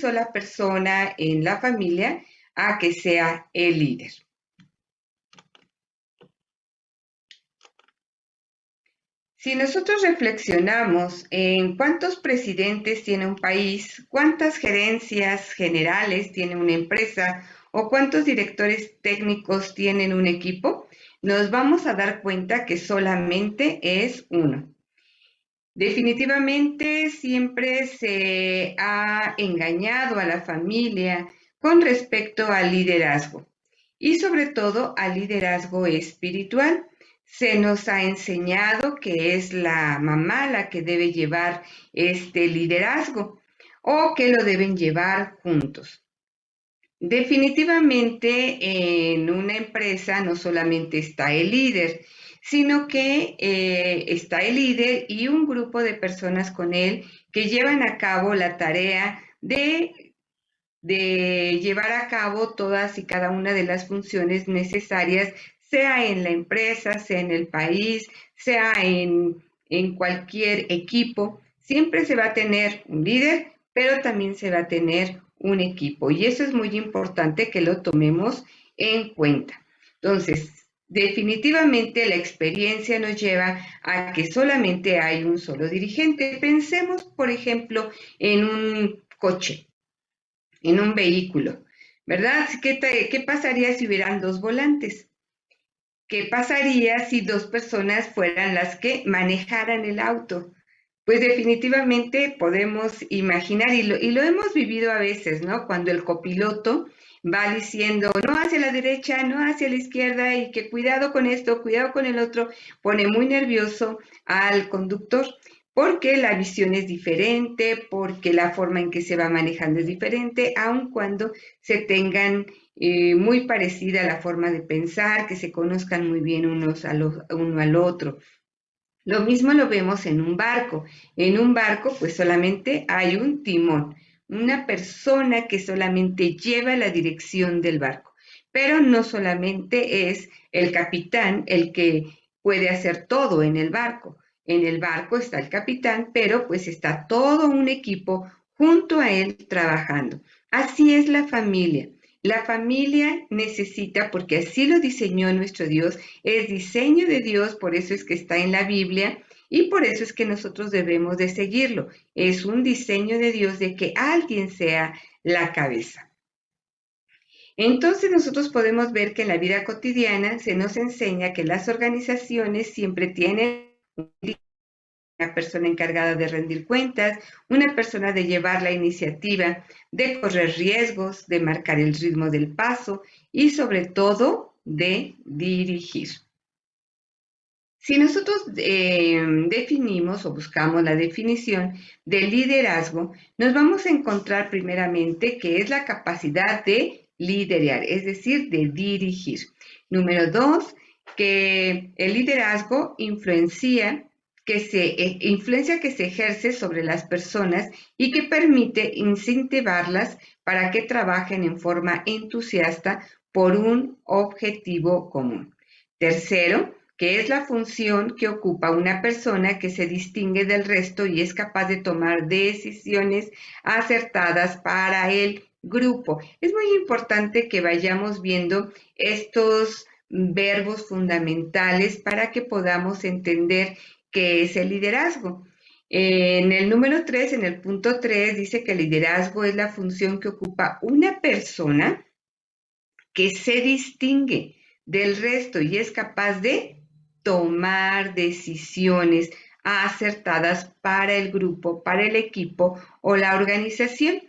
sola persona en la familia a que sea el líder. Si nosotros reflexionamos en cuántos presidentes tiene un país, cuántas gerencias generales tiene una empresa o cuántos directores técnicos tienen un equipo, nos vamos a dar cuenta que solamente es uno. Definitivamente siempre se ha engañado a la familia con respecto al liderazgo y sobre todo al liderazgo espiritual. Se nos ha enseñado que es la mamá la que debe llevar este liderazgo o que lo deben llevar juntos. Definitivamente en una empresa no solamente está el líder, sino que está el líder y un grupo de personas con él que llevan a cabo la tarea de llevar a cabo todas y cada una de las funciones necesarias, sea en la empresa, sea en el país, sea en cualquier equipo. Siempre se va a tener un líder, pero también se va a tener un equipo. Y eso es muy importante que lo tomemos en cuenta. Entonces, definitivamente la experiencia nos lleva a que solamente hay un solo dirigente. Pensemos, por ejemplo, en un coche, en un vehículo, ¿verdad? ¿Qué pasaría si hubieran dos volantes? ¿Qué pasaría si dos personas fueran las que manejaran el auto? Pues definitivamente podemos imaginar, y lo hemos vivido a veces, ¿no? Cuando el copiloto va diciendo, no hacia la derecha, no hacia la izquierda, y que cuidado con esto, cuidado con el otro, pone muy nervioso al conductor, porque la visión es diferente, porque la forma en que se va manejando es diferente, aun cuando se tengan muy parecida la forma de pensar, que se conozcan muy bien uno al otro. Lo mismo lo vemos en un barco. En un barco pues solamente hay un timón, una persona que solamente lleva la dirección del barco. Pero no solamente es el capitán el que puede hacer todo en el barco. En el barco está el capitán, pero pues está todo un equipo junto a él trabajando. Así es la familia. La familia necesita, porque así lo diseñó nuestro Dios, es diseño de Dios, por eso es que está en la Biblia y por eso es que nosotros debemos de seguirlo. Es un diseño de Dios de que alguien sea la cabeza. Entonces nosotros podemos ver que en la vida cotidiana se nos enseña que las organizaciones siempre tienen una persona encargada de rendir cuentas, una persona de llevar la iniciativa, de correr riesgos, de marcar el ritmo del paso y sobre todo de dirigir. Si nosotros definimos o buscamos la definición de liderazgo, nos vamos a encontrar primeramente que es la capacidad de liderar, es decir, de dirigir. Número 2, que el liderazgo influencia que se ejerce sobre las personas y que permite incentivarlas para que trabajen en forma entusiasta por un objetivo común. Tercero, que es la función que ocupa una persona que se distingue del resto y es capaz de tomar decisiones acertadas para el grupo. Es muy importante que vayamos viendo estos verbos fundamentales para que podamos entender qué es el liderazgo. En el número 3, en el punto 3, dice que el liderazgo es la función que ocupa una persona que se distingue del resto y es capaz de tomar decisiones acertadas para el grupo, para el equipo o la organización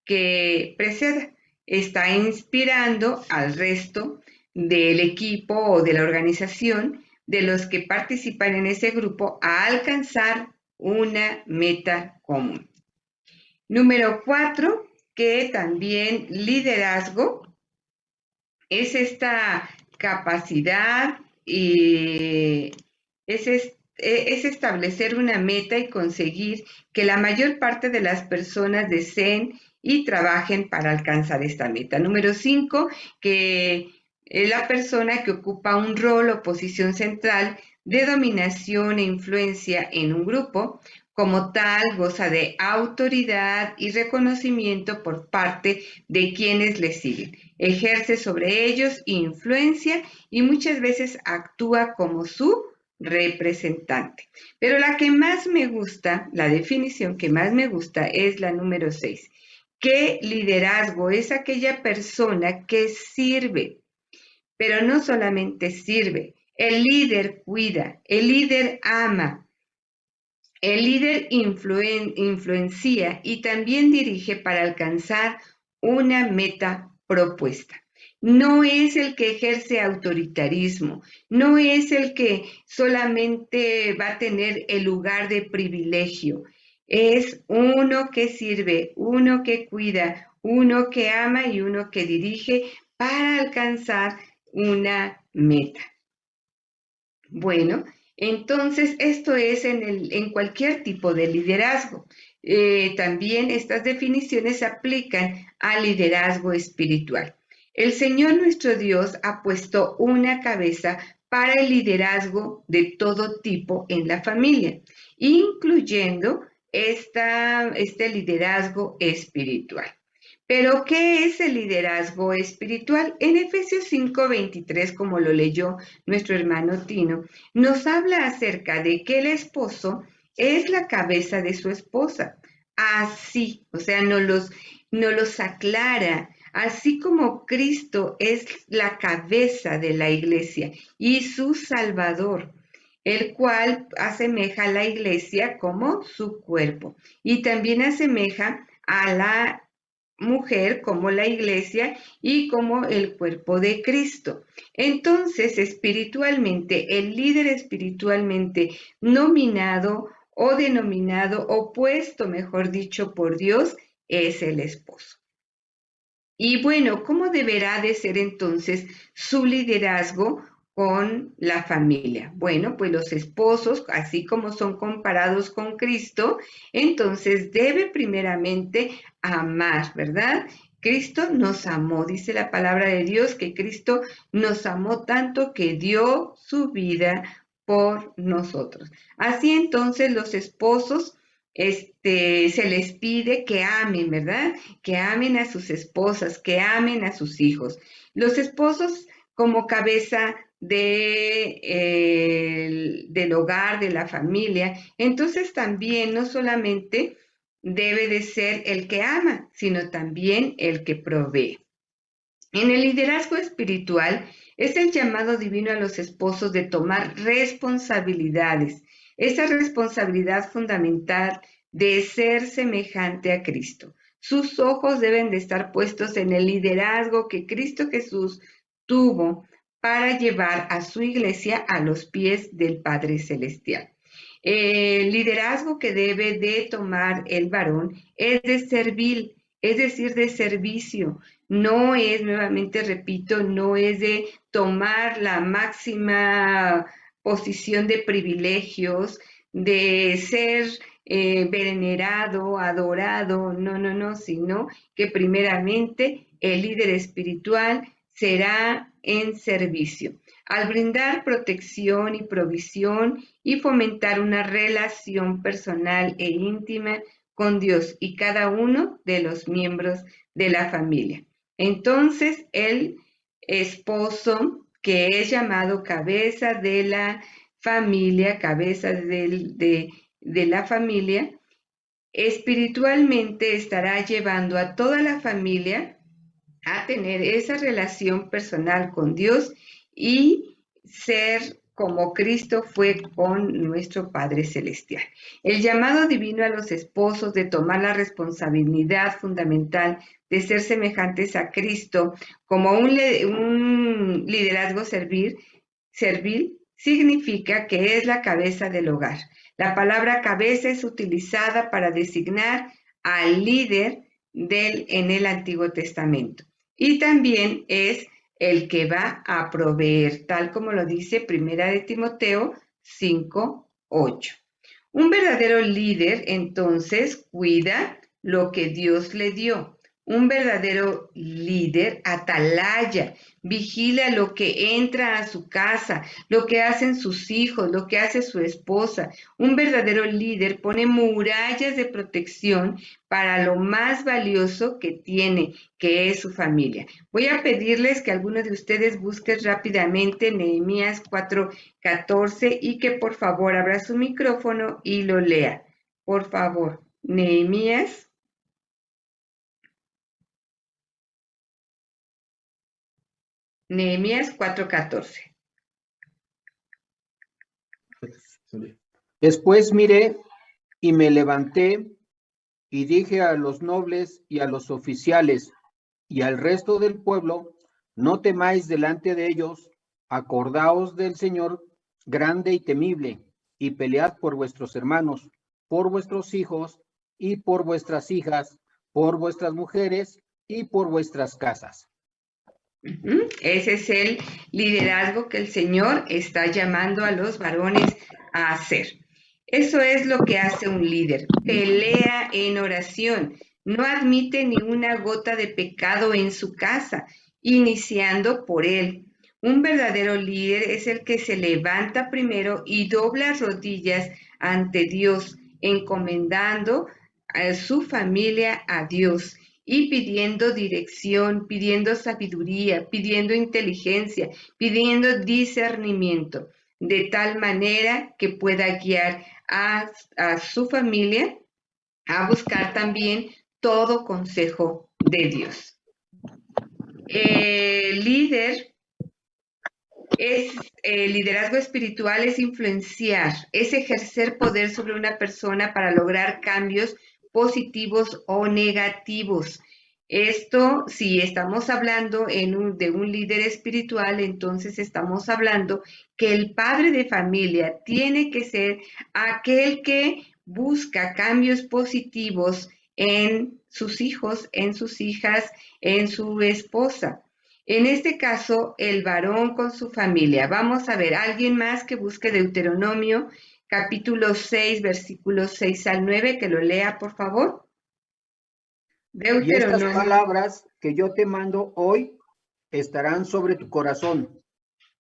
que preceda. Está inspirando al resto del equipo o de la organización de los que participan en ese grupo a alcanzar una meta común. Número 4, que también liderazgo es esta capacidad y es establecer una meta y conseguir que la mayor parte de las personas deseen y trabajen para alcanzar esta meta. Número 5, que es la persona que ocupa un rol o posición central de dominación e influencia en un grupo, Como tal, goza de autoridad y reconocimiento por parte de quienes le siguen. Ejerce sobre ellos influencia y muchas veces actúa como su representante. Pero la que más me gusta, la definición que más me gusta es la número 6. ¿Qué liderazgo es aquella persona que sirve? Pero no solamente sirve, el líder cuida, el líder ama, el líder influencia y también dirige para alcanzar una meta propuesta. No es el que ejerce autoritarismo, no es el que solamente va a tener el lugar de privilegio. Es uno que sirve, uno que cuida, uno que ama y uno que dirige para alcanzar una meta. Bueno, entonces esto es en cualquier tipo de liderazgo. También estas definiciones se aplican al liderazgo espiritual. El Señor nuestro Dios ha puesto una cabeza para el liderazgo de todo tipo en la familia, incluyendo este liderazgo espiritual. Pero, ¿qué es el liderazgo espiritual? En Efesios 5:23, como lo leyó nuestro hermano Tino, nos habla acerca de que el esposo es la cabeza de su esposa. Así, o sea, nos los aclara, así como Cristo es la cabeza de la iglesia y su Salvador, el cual asemeja a la iglesia como su cuerpo y también asemeja a la mujer como la iglesia y como el cuerpo de Cristo. Entonces, espiritualmente, el líder espiritualmente nominado o denominado o puesto, mejor dicho, por Dios, es el esposo. Y bueno, ¿cómo deberá de ser entonces su liderazgo con la familia? Bueno, pues los esposos, así como son comparados con Cristo, entonces debe primeramente amar, ¿verdad? Cristo nos amó, dice la palabra de Dios, que Cristo nos amó tanto que dio su vida por nosotros. Así entonces los esposos, se les pide que amen, ¿verdad? Que amen a sus esposas, que amen a sus hijos. Los esposos como cabeza del hogar, de la familia, entonces también no solamente debe de ser el que ama, sino también el que provee. En el liderazgo espiritual es el llamado divino a los esposos de tomar responsabilidades, esa responsabilidad fundamental de ser semejante a Cristo. Sus ojos deben de estar puestos en el liderazgo que Cristo Jesús tuvo para llevar a su iglesia a los pies del Padre Celestial. El liderazgo que debe de tomar el varón es de servir, es decir, de servicio. No es, nuevamente repito, no es de tomar la máxima posición de privilegios, de ser venerado, adorado, no, sino que primeramente el líder espiritual será en servicio, al brindar protección y provisión y fomentar una relación personal e íntima con Dios y cada uno de los miembros de la familia. Entonces, el esposo, que es llamado cabeza de la familia, cabeza de la familia, espiritualmente estará llevando a toda la familia a tener esa relación personal con Dios y ser como Cristo fue con nuestro Padre Celestial. El llamado divino a los esposos de tomar la responsabilidad fundamental de ser semejantes a Cristo como un liderazgo servil significa que es la cabeza del hogar. La palabra cabeza es utilizada para designar al líder en el Antiguo Testamento. Y también es el que va a proveer, tal como lo dice Primera de Timoteo 5:8. Un verdadero líder, entonces, cuida lo que Dios le dio. Un verdadero líder atalaya, vigila lo que entra a su casa, lo que hacen sus hijos, lo que hace su esposa. Un verdadero líder pone murallas de protección para lo más valioso que tiene, que es su familia. Voy a pedirles que algunos de ustedes busquen rápidamente Nehemías 4:14 y que por favor abra su micrófono y lo lea. Por favor, Nehemías 4:14. Después miré y me levanté y dije a los nobles y a los oficiales y al resto del pueblo: no temáis delante de ellos, acordaos del Señor grande y temible, y pelead por vuestros hermanos, por vuestros hijos y por vuestras hijas, por vuestras mujeres y por vuestras casas. Ese es el liderazgo que el Señor está llamando a los varones a hacer. Eso es lo que hace un líder. Pelea en oración. No admite ni una gota de pecado en su casa, iniciando por él. Un verdadero líder es el que se levanta primero y dobla rodillas ante Dios, encomendando a su familia a Dios y pidiendo dirección, pidiendo sabiduría, pidiendo inteligencia, pidiendo discernimiento, de tal manera que pueda guiar a su familia a buscar también todo consejo de Dios. El liderazgo espiritual es influenciar, es ejercer poder sobre una persona para lograr cambios positivos o negativos. Esto, si estamos hablando de un líder espiritual, entonces estamos hablando que el padre de familia tiene que ser aquel que busca cambios positivos en sus hijos, en sus hijas, en su esposa. En este caso, el varón con su familia. Vamos a ver, alguien más que busque Deuteronomio, capítulo 6, versículos 6 al 9, que lo lea, por favor. Y estas Deuteronomio. palabras que yo te mando hoy estarán sobre tu corazón,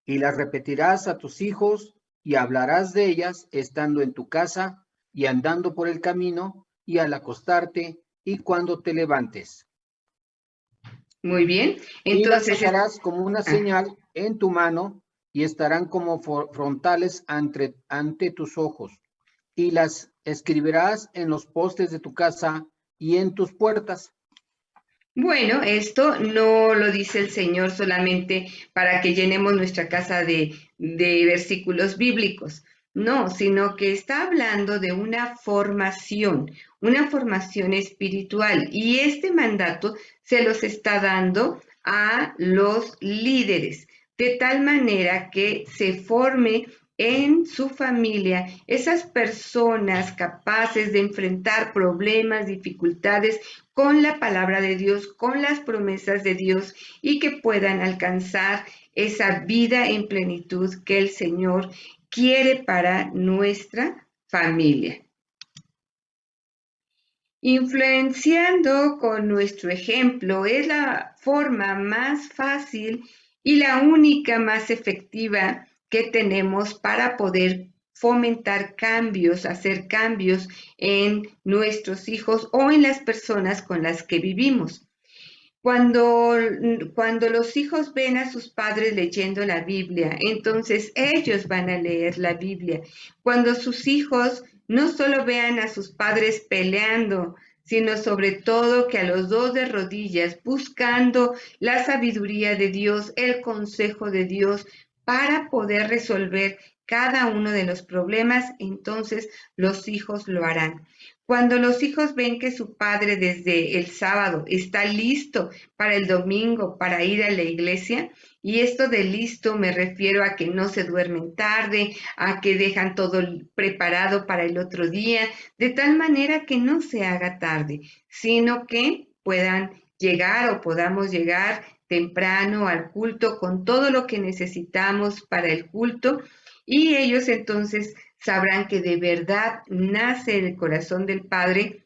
y las repetirás a tus hijos, y hablarás de ellas estando en tu casa y andando por el camino y al acostarte y cuando te levantes. Muy bien. Y las Entonces, sacarás como una señal en tu mano y estarán como frontales ante tus ojos. Y las escribirás en los postes de tu casa y en tus puertas. bueno, esto no lo dice el Señor solamente para que llenemos nuestra casa de versículos bíblicos, no, sino que está hablando de una formación espiritual. Y este mandato se los está dando a los líderes, de tal manera que se forme en su familia esas personas capaces de enfrentar problemas, dificultades con la palabra de Dios, con las promesas de Dios y que puedan alcanzar esa vida en plenitud que el Señor quiere para nuestra familia. Influenciando con nuestro ejemplo es la forma más fácil y la única más efectiva que tenemos para poder fomentar cambios, hacer cambios en nuestros hijos o en las personas con las que vivimos. Cuando los hijos ven a sus padres leyendo la Biblia, entonces ellos van a leer la Biblia. Cuando sus hijos no solo vean a sus padres peleando, sino sobre todo que a los dos de rodillas, buscando la sabiduría de Dios, el consejo de Dios para poder resolver cada uno de los problemas, entonces los hijos lo harán. Cuando los hijos ven que su padre desde el sábado está listo para el domingo, para ir a la iglesia, y esto de listo me refiero a que no se duermen tarde, a que dejan todo preparado para el otro día, de tal manera que no se haga tarde, sino que puedan llegar o podamos llegar temprano al culto con todo lo que necesitamos para el culto y ellos entonces sabrán que de verdad nace en el corazón del Padre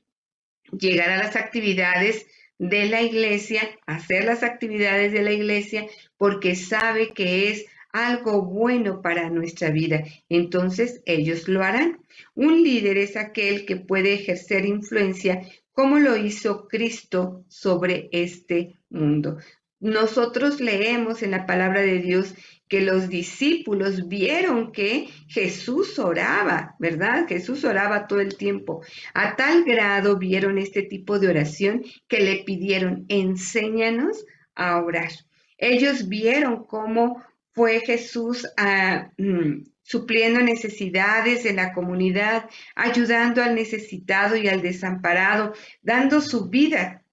llegar a las actividades de la iglesia, hacer las actividades de la iglesia, porque sabe que es algo bueno para nuestra vida. Entonces ellos lo harán. Un líder es aquel que puede ejercer influencia como lo hizo Cristo sobre este mundo. Nosotros leemos en la palabra de Dios que los discípulos vieron que Jesús oraba, ¿verdad? Jesús oraba todo el tiempo. A tal grado vieron este tipo de oración que le pidieron, enséñanos a orar. Ellos vieron cómo fue Jesús supliendo necesidades de la comunidad, ayudando al necesitado y al desamparado, dando su vida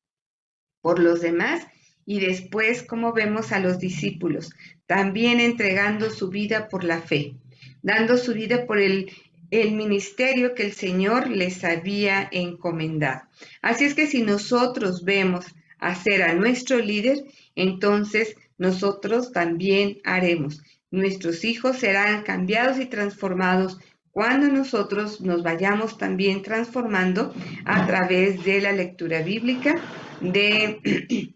por los demás. Y después, como vemos a los discípulos, también entregando su vida por la fe, dando su vida por el ministerio que el Señor les había encomendado. Así es que si nosotros vemos hacer a nuestro líder, entonces nosotros también haremos. Nuestros hijos serán cambiados y transformados cuando nosotros nos vayamos también transformando a través de la lectura bíblica, de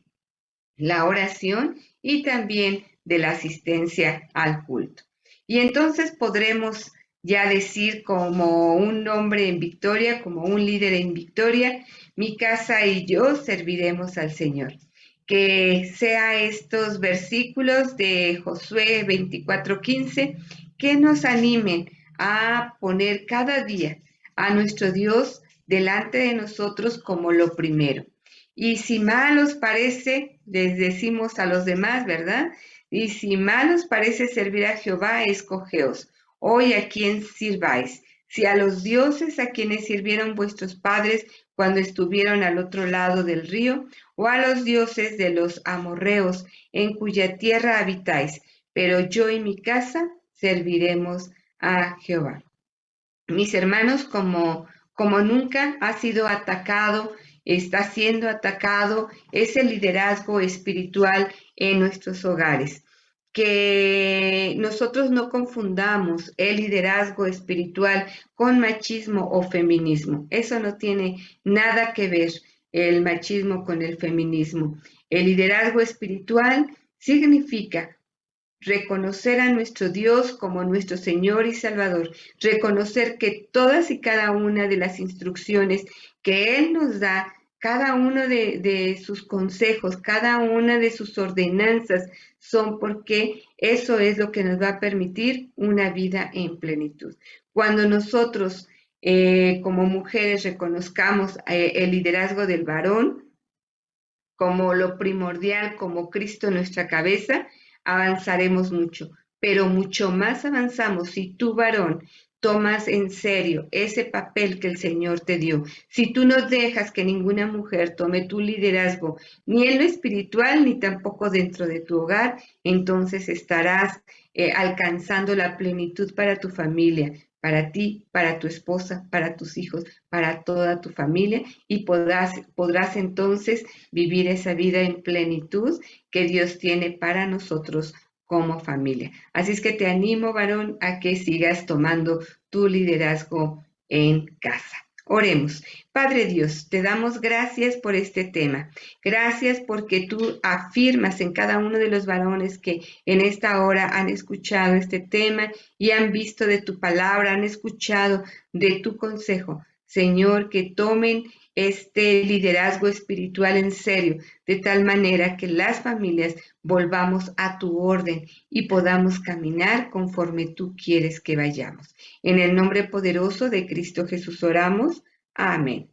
la oración y también de la asistencia al culto. Y entonces podremos ya decir como un hombre en victoria, como un líder en victoria, mi casa y yo serviremos al Señor. Que sea estos versículos de Josué 24:15 que nos animen a poner cada día a nuestro Dios delante de nosotros como lo primero. Y si mal os parece, les decimos a los demás, ¿verdad? Y si mal os parece servir a Jehová, escogeos hoy a quién sirváis. Si a los dioses a quienes sirvieron vuestros padres cuando estuvieron al otro lado del río, o a los dioses de los amorreos en cuya tierra habitáis. Pero yo y mi casa serviremos a Jehová. Mis hermanos, como nunca ha sido atacado, está siendo atacado ese liderazgo espiritual en nuestros hogares. Que nosotros no confundamos el liderazgo espiritual con machismo o feminismo. Eso no tiene nada que ver el machismo con el feminismo. El liderazgo espiritual significa reconocer a nuestro Dios como nuestro Señor y Salvador, reconocer que todas y cada una de las instrucciones que Él nos da, cada uno de sus consejos, cada una de sus ordenanzas, son porque eso es lo que nos va a permitir una vida en plenitud. Cuando nosotros como mujeres reconozcamos el liderazgo del varón como lo primordial, como Cristo nuestra cabeza, avanzaremos mucho, pero mucho más avanzamos si tú, varón, tomas en serio ese papel que el Señor te dio. Si tú no dejas que ninguna mujer tome tu liderazgo, ni en lo espiritual, ni tampoco dentro de tu hogar, entonces estarás alcanzando la plenitud para tu familia, para ti, para tu esposa, para tus hijos, para toda tu familia, y podrás entonces vivir esa vida en plenitud que Dios tiene para nosotros como familia. Así es que te animo, varón, a que sigas tomando tu liderazgo en casa. Oremos. Padre Dios, te damos gracias por este tema. Gracias porque tú afirmas en cada uno de los varones que en esta hora han escuchado este tema y han visto de tu palabra, han escuchado de tu consejo. Señor, que tomen este liderazgo espiritual en serio, de tal manera que las familias volvamos a tu orden y podamos caminar conforme tú quieres que vayamos. En el nombre poderoso de Cristo Jesús oramos. Amén.